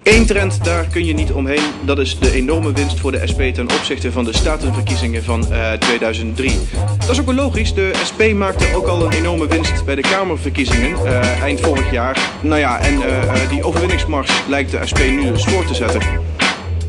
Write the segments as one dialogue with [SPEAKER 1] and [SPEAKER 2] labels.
[SPEAKER 1] Eén trend, daar kun je niet omheen. Dat is de enorme winst voor de SP ten opzichte van de statenverkiezingen van 2003. Dat is ook wel logisch. De SP maakte ook al een enorme winst bij de Kamerverkiezingen eind vorig jaar. Nou ja, en die overwinningsmars lijkt de SP nu dus voor te zetten.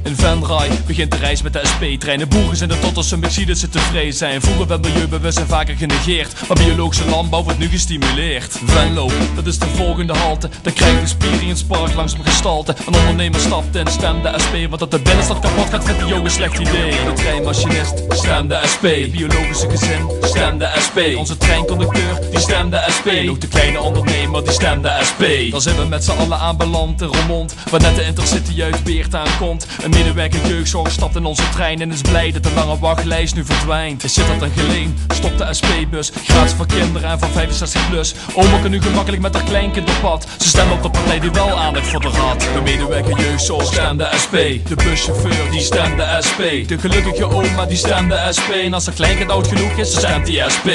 [SPEAKER 2] In Venray begint de reis met de SP-treinen. Boeren zijn er tot als ze Mercedes te vrezen zijn. Vroeger werd milieubewustzijn vaker genegeerd, maar biologische landbouw wordt nu gestimuleerd. Venlo, dat is de volgende halte. Daar krijgt de Experience Park langzaam gestalte. Een ondernemer stapt en stemt de SP, want dat de binnenstad kapot gaat vindt die jongen slecht idee. De treinmachinist, stem de SP. Het biologische gezin, stem de SP. Onze treinconducteur, die stemt de SP. En ook de kleine ondernemer, die stemt de SP. Dan zijn we met z'n allen aanbeland in Roermond, waar net de Intercity uit Weert aankomt. Een medewerker jeugdzorg stapt in onze trein en is blij dat de lange wachtlijst nu verdwijnt. Is zit dat een geleen? Stopt de SP-bus, gratis voor kinderen en van 65 plus. Oma kan nu gemakkelijk met haar kleinkind op pad. Ze stemmen op de partij die wel aandacht voor haar had. De medewerker jeugdzorg stemt de SP. De buschauffeur die stemt de SP. De gelukkige oma die stemt de SP. En als haar kleinkind oud genoeg is, dan stemt die SP.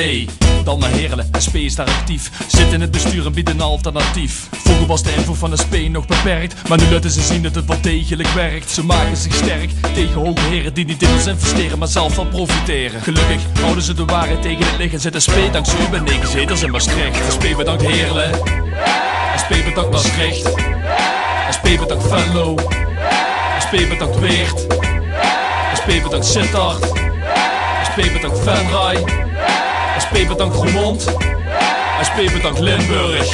[SPEAKER 2] Dan naar Heerlen, SP is daar actief. Zit in het bestuur en biedt een alternatief. Vroeger was de invloed van SP nog beperkt, maar nu laten ze zien dat het wel degelijk werkt. Ze maken zich sterk tegen hoge heren die niet in ons investeren, maar zelf van profiteren. Gelukkig houden ze de waarheid tegen het licht en zet SP dankzij u bij 9 zetels in Maastricht. SP bedankt Heerlen, SP bedankt Maastricht, SP bedankt Venlo, SP bedankt Weert, SP bedankt Sittard, SP bedankt Venray, SP bedankt Roermond, SP bedankt Limburg.